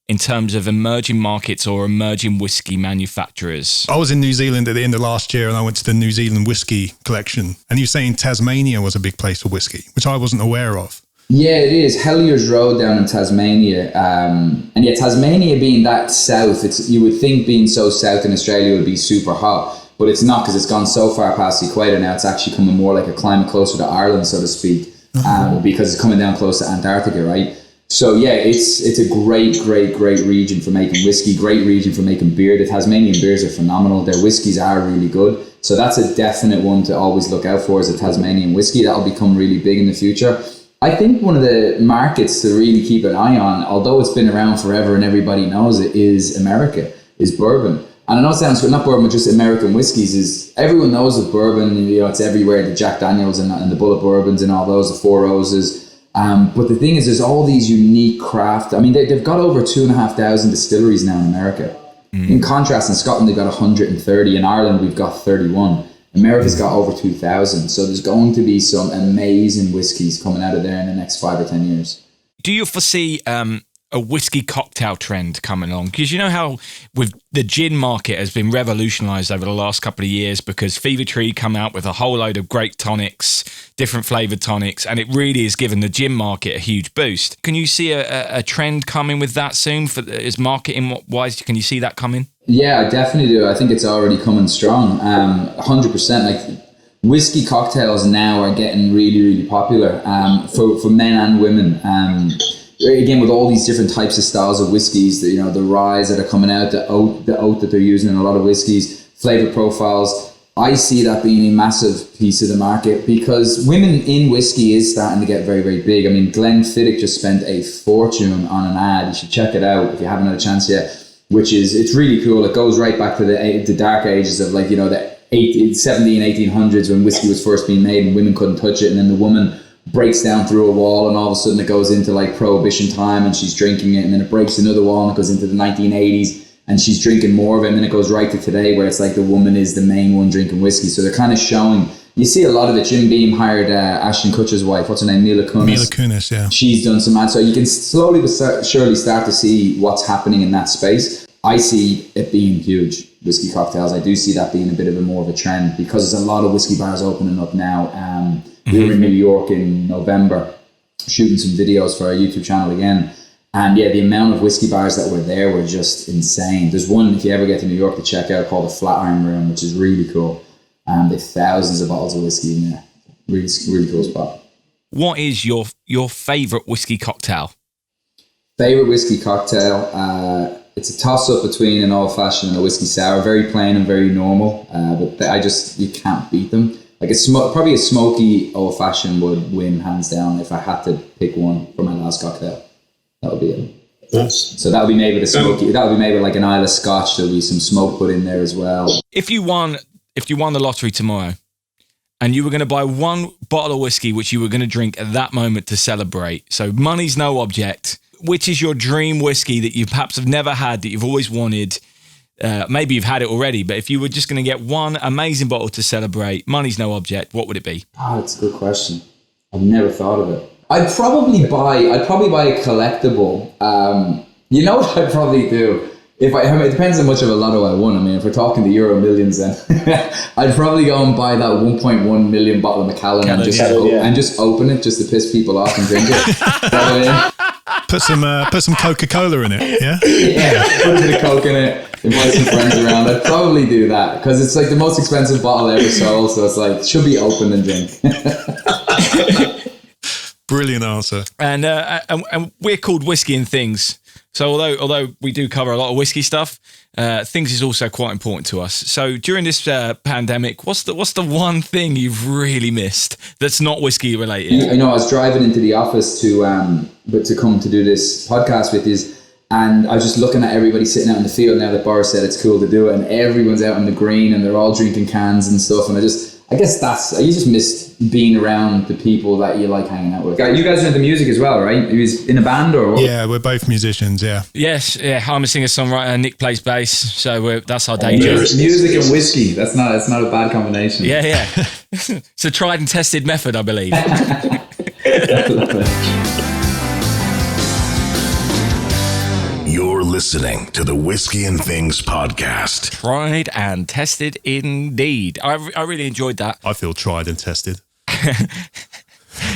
S1: in terms of emerging markets or emerging whiskey manufacturers?
S6: I was in New Zealand at the end of last year, and I went to the New Zealand whiskey collection, and you were saying Tasmania was a big place for whiskey, which I wasn't aware of.
S4: Yeah, it is. Hellier's Road down in Tasmania. And yeah, Tasmania being that south, you would think being so south in Australia would be super hot, but it's not, because it's gone so far past the equator now. It's actually coming more like a climate closer to Ireland, so to speak. because it's coming down close to Antarctica, right? So yeah, it's a great region for making whiskey, great region for making beer. The Tasmanian beers are phenomenal. Their whiskeys are really good. So that's a definite one to always look out for, is a Tasmanian whiskey. That'll become really big in the future. I think one of the markets to really keep an eye on, although it's been around forever and everybody knows it, is America, is bourbon. And I know it sounds good, not bourbon, but just American whiskeys. Is everyone knows of bourbon, it's everywhere, the Jack Daniels and the Bullet Bourbons and all those, the Four Roses. But the thing is, there's all these unique craft. I mean, they've got over 2,500 distilleries now in America. In contrast, in Scotland, they've got 130. In Ireland, we've got 31. America's got over 2,000. So there's going to be some amazing whiskies coming out of there in the next 5 or 10 years.
S1: Do you foresee a whiskey cocktail trend coming along? Because you know how with the gin market has been revolutionised over the last couple of years because Fever Tree come out with a whole load of great tonics, different flavoured tonics, and it really has given the gin market a huge boost. Can you see a trend coming with that soon? Is marketing-wise, can you see that coming?
S4: Yeah, I definitely do. I think it's already coming strong. 100%. Like whiskey cocktails now are getting really, really popular for men and women. Again, with all these different types of styles of whiskies, the ryes that are coming out, the oat that they're using in a lot of whiskies, flavor profiles, I see that being a massive piece of the market because women in whiskey is starting to get very, very big. I mean, Glenfiddich just spent a fortune on an ad. You should check it out if you haven't had a chance yet, it's really cool. It goes right back to the dark ages of the 17, 1800s when whiskey was first being made and women couldn't touch it. And then the woman breaks down through a wall and all of a sudden it goes into like prohibition time and she's drinking it, and then it breaks another wall and it goes into the 1980s and she's drinking more of it, and then it goes right to today where it's like the woman is the main one drinking whiskey. So they're kind of showing, you see a lot of it. Jim Beam hired Ashton Kutcher's wife, what's her name, Mila Kunis, yeah. She's done some ads, so you can slowly but surely start to see what's happening in that space. I see it being huge, whiskey cocktails. I do see that being a bit of more of a trend because there's a lot of whiskey bars opening up now. We were in New York in November shooting some videos for our YouTube channel again. And yeah, the amount of whiskey bars that were there were just insane. There's one, if you ever get to New York, to check out called the Flatiron Room, which is really cool. There's thousands of bottles of whiskey in there. Really, really cool spot.
S1: What is your favourite whiskey cocktail?
S4: Favourite whiskey cocktail? It's a toss-up between an old-fashioned and a whiskey sour. Very plain and very normal. But you can't beat them. Like probably a smoky old-fashioned would win hands down if I had to pick one for my last cocktail. That would be it.
S2: Nice.
S4: So that would be made with a smoky. That would be made with like an Isle of Scotch. There'll be some smoke put in there as well.
S1: If you won the lottery tomorrow, and you were going to buy one bottle of whiskey which you were going to drink at that moment to celebrate, so money's no object, which is your dream whiskey that you perhaps have never had, that you've always wanted? Maybe you've had it already, but if you were just going to get one amazing bottle to celebrate, money's no object, what would it be?
S4: Oh, that's a good question. I've never thought of it. I'd probably buy a collectible. You know what I'd probably do? It depends how much of a lotto I won. I mean, if we're talking the Euro Millions, then I'd probably go and buy that 1.1 million bottle of Macallan and just open it just to piss people off and drink it.
S6: Put some Coca-Cola in it, yeah?
S4: Yeah, put a bit of Coke in it, invite some friends around. I'd probably do that because it's like the most expensive bottle ever sold, so it's like, should be open and drink.
S6: Brilliant answer. And
S1: we're called Whisky and Things. So although we do cover a lot of whiskey stuff, things is also quite important to us. So during this pandemic, what's the one thing you've really missed that's not whiskey related?
S4: I know I was driving into the office to come to do this podcast with you, and I was just looking at everybody sitting out in the field now that Boris said it's cool to do it, and everyone's out in the green and they're all drinking cans and stuff, and I guess you just missed being around the people that you like hanging out with. You guys are into music as well, right? He was in a band or what?
S6: Yeah, we're both musicians, yeah.
S1: Yes, yeah. I'm a singer-songwriter, Nick plays bass, so that's our day job.
S4: Music and whiskey, that's not a bad combination.
S1: Yeah. It's a tried and tested method, I believe.
S3: You're listening to the Whisky and Things podcast.
S1: Tried and tested indeed. I really enjoyed that.
S6: I feel tried and tested.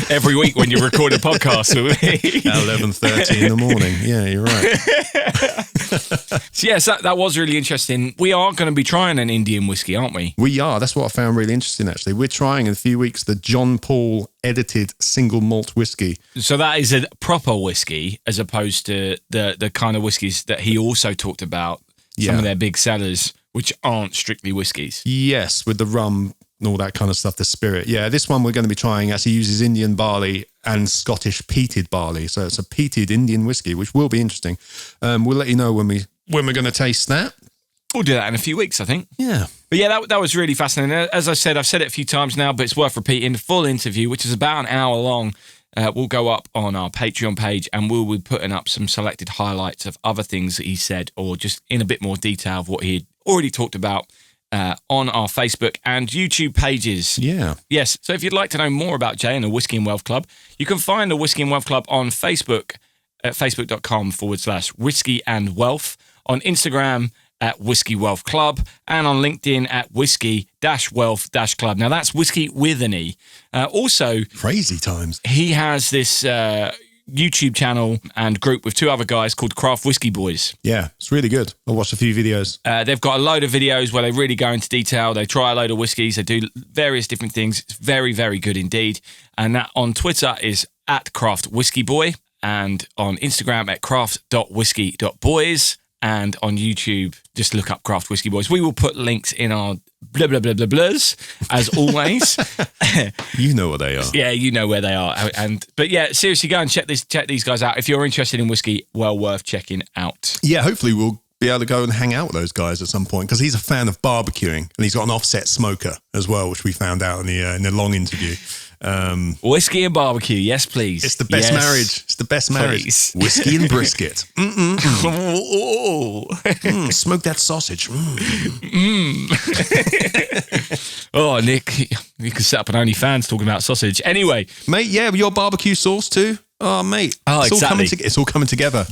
S1: Every week when you record a podcast with me.
S6: At 11:30 in the morning. Yeah, you're right.
S1: So yes, that was really interesting. We are going to be trying an Indian whiskey, aren't we?
S2: We are. That's what I found really interesting, actually. We're trying in a few weeks the John Paul edited single malt whiskey.
S1: So that is a proper whiskey as opposed to the kind of whiskies that he also talked about, some of their big sellers, which aren't strictly whiskies.
S2: Yes, with the rum and all that kind of stuff, the spirit. Yeah, this one we're going to be trying actually uses Indian barley and Scottish peated barley. So it's a peated Indian whiskey, which will be interesting. We'll let you know when we're going to taste that.
S1: We'll do that in a few weeks, I think.
S2: Yeah.
S1: But yeah, that was really fascinating. As I said, I've said it a few times now, but it's worth repeating. The full interview, which is about an hour long, will go up on our Patreon page, and we'll be putting up some selected highlights of other things that he said, or just in a bit more detail of what he had already talked about on our Facebook and YouTube pages.
S2: Yeah.
S1: Yes. So if you'd like to know more about Jay and the Whisky and Wealth Club, you can find the Whisky and Wealth Club on Facebook at facebook.com/Whisky and Wealth, on Instagram at Whisky Wealth Club, and on LinkedIn at Whisky-Wealth-Club. Now that's whiskey with an E. Also,
S2: Crazy times.
S1: he has this YouTube channel and group with two other guys called Craft Whiskey Boys.
S2: Yeah, it's really good. I watched a few videos.
S1: They've got a load of videos where they really go into detail. They try a load of whiskies. They do various different things. It's very, very good indeed. And that on Twitter is at Craft Whiskey Boy, and on Instagram at craft.whiskey.boys. And on YouTube, just look up Craft Whiskey Boys. We will put links in our blah, blah, blah, blah, blahs, as always.
S2: You know what they are.
S1: Yeah, you know where they are. But yeah, seriously, go and check these guys out. If you're interested in whiskey, well worth checking out.
S2: Yeah, hopefully we'll be able to go and hang out with those guys at some point, because he's a fan of barbecuing, and he's got an offset smoker as well, which we found out in the long interview.
S1: Whiskey and barbecue, yes, please.
S2: It's the best marriage. It's the best marriage.
S1: Please.
S2: Whiskey and brisket.
S1: Oh,
S2: Smoke that sausage.
S1: oh, Nick, you could set up an OnlyFans talking about sausage. Anyway,
S2: Mate, yeah, your barbecue sauce too. Oh, mate.
S1: Oh,
S2: it's
S1: exactly.
S2: It's all coming together.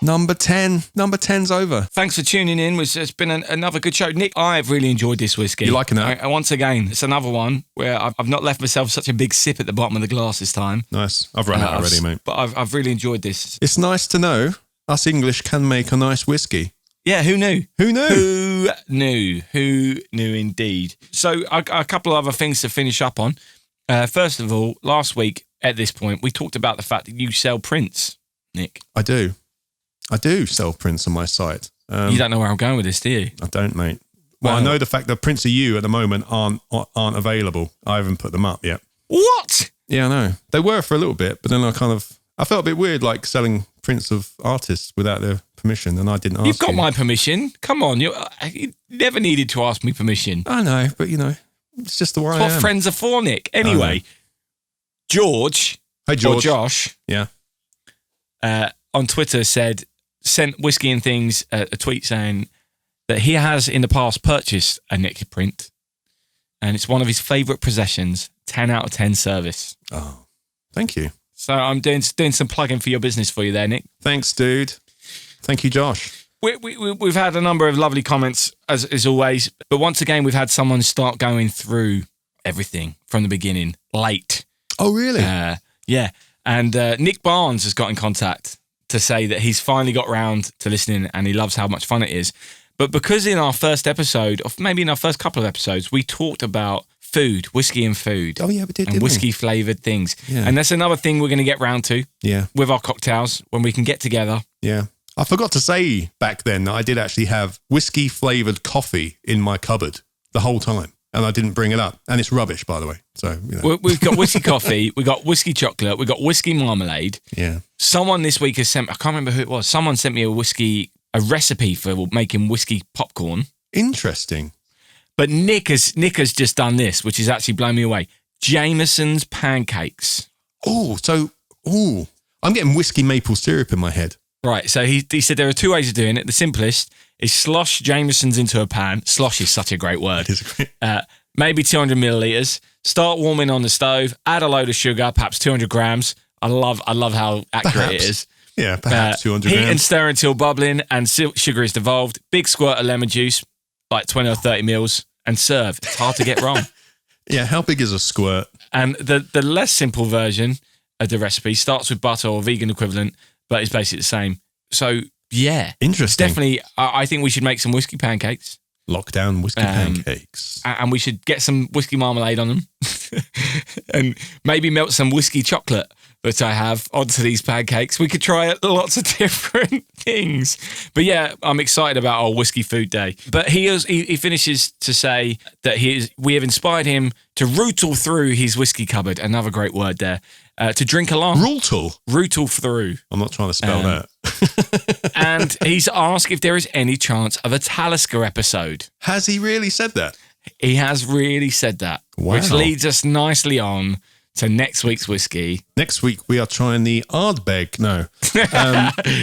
S2: Number 10. Number 10's over.
S1: thanks for tuning in. It's been another good show. Nick, I've really enjoyed this whiskey.
S2: You liking that?
S1: Once again, it's another one where I've not left myself such a big sip at the bottom of the glass this time.
S2: Nice. I've run out already, mate.
S1: But I've really enjoyed this.
S2: It's nice to know us English can make a nice whiskey.
S1: Yeah, who knew?
S2: Who knew?
S1: Who knew? Who knew indeed? So a couple of other things to finish up on. First of all, last week at this point, we talked about the fact that you sell prints, Nick.
S2: I do sell prints on my site.
S1: You don't know where I'm going with this, do you?
S2: I don't, mate. Well, I know the fact that prints of you at the moment aren't available. I haven't put them up yet.
S1: What?
S2: Yeah, I know. They were for a little bit, but then I felt a bit weird, like selling prints of artists without their permission, and I didn't ask you.
S1: You've got my permission. Come on, you never needed to ask me permission.
S2: I know, but it's just the way
S1: That's
S2: I
S1: what
S2: am.
S1: friends are for, Nick. Anyway, George.
S2: Hey, George.
S1: Or Josh.
S2: Yeah.
S1: On Twitter sent Whiskey and Things a tweet saying that he has in the past purchased a Nick print, and it's one of his favourite possessions. 10 out of 10 service.
S2: Oh, thank you.
S1: So I'm doing some plugging for your business for you there, Nick.
S2: Thanks, dude. Thank you, Josh.
S1: We've had a number of lovely comments as always, but once again we've had someone start going through everything from the beginning late.
S2: Oh, really?
S1: Yeah, and Nick Barnes has got in contact to say that he's finally got round to listening and he loves how much fun it is. But because in our first episode, or maybe in our first couple of episodes, we talked about food, whiskey and food.
S2: Oh, yeah, we did,
S1: and
S2: didn't we?
S1: whiskey-flavoured things.
S2: Yeah.
S1: And that's another thing we're going to get round to with our cocktails when we can get together.
S2: Yeah. I forgot to say back then that I did actually have whiskey-flavoured coffee in my cupboard the whole time. And I didn't bring it up. And it's rubbish, by the way. So,
S1: We've got whiskey coffee, we've got whiskey chocolate, we've got whiskey marmalade.
S2: Yeah.
S1: Someone this week has sent, I can't remember who it was, someone sent me a recipe for making whiskey popcorn.
S2: Interesting.
S1: But Nick has just done this, which is actually blown me away. Jameson's pancakes.
S2: I'm getting whiskey maple syrup in my head.
S1: Right, so he said there are two ways of doing it. The simplest is slosh Jameson's into a pan. Slosh is such a great word.
S2: It is great.
S1: Maybe 200 millilitres. Start warming on the stove. Add a load of sugar, perhaps 200 grams. I love how accurate it is.
S2: Yeah, perhaps 200
S1: Heat
S2: grams.
S1: and stir until bubbling and sugar is dissolved. Big squirt of lemon juice, like 20 or 30 mils, and serve. It's hard to get wrong.
S2: Yeah, how big is a squirt?
S1: And the less simple version of the recipe. Starts with butter or vegan equivalent, but it's basically the same. So, yeah.
S2: Interesting.
S1: Definitely, I think we should make some whiskey pancakes.
S2: Lockdown whiskey pancakes.
S1: And we should get some whiskey marmalade on them. And maybe melt some whiskey chocolate that I have onto these pancakes. We could try lots of different things. But yeah, I'm excited about our whiskey food day. But he finishes to say that we have inspired him to rootle through his whiskey cupboard. Another great word there. To drink along. Rootle through.
S2: I'm not trying to spell that.
S1: And he's asked if there is any chance of a Talisker episode.
S2: Has he really said that?
S1: He has really said that.
S2: Wow.
S1: Which leads us nicely on to next week's whiskey.
S2: Next week, we are trying the Ardbeg. No.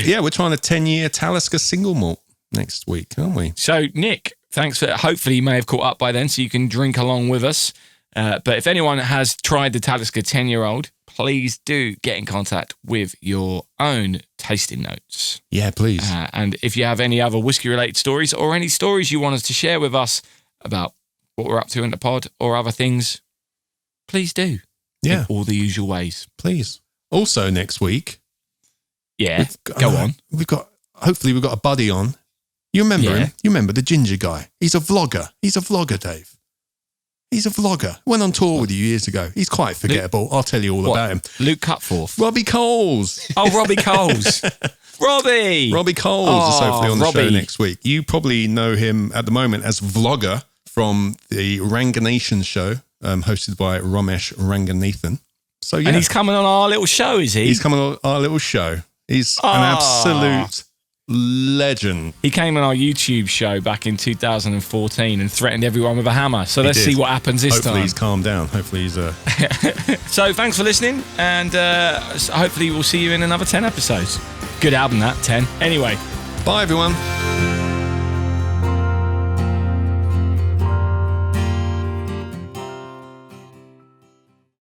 S2: Yeah, we're trying a 10-year Talisker single malt next week, aren't we?
S1: So, Nick, thanks for... Hopefully, you may have caught up by then so you can drink along with us. But if anyone has tried the Talisker 10-year-old, please do get in contact with your own tasting notes.
S2: Yeah, please.
S1: And if you have any other whiskey-related stories or any stories you want us to share with us about what we're up to in the pod or other things, please do.
S2: Yeah.
S1: In all the usual ways.
S2: Please. Also, next week...
S1: Yeah, go on.
S2: Hopefully we've got a buddy on. You remember him? You remember the ginger guy? He's a vlogger, Dave. He's a vlogger. Went on tour with you years ago. He's quite forgettable. I'll tell you all about him.
S1: Luke Cutforth.
S2: Robbie Coles.
S1: Oh, Robbie Coles. Robbie
S2: Coles is hopefully on the
S1: Robbie.
S2: show next week. You probably know him at the moment as vlogger from the Ranganathan show, hosted by Ramesh Ranganathan. So yeah.
S1: And he's coming on our little show, is he?
S2: He's coming on our little show. He's an absolute legend.
S1: He came on our YouTube show back in 2014 and threatened everyone with a hammer. So let's see what happens this
S2: Hopefully
S1: time.
S2: he's calmed down. Hopefully he's...
S1: So thanks for listening, and hopefully we'll see you in another 10 episodes. Good album, that, 10. Anyway.
S2: Bye, everyone.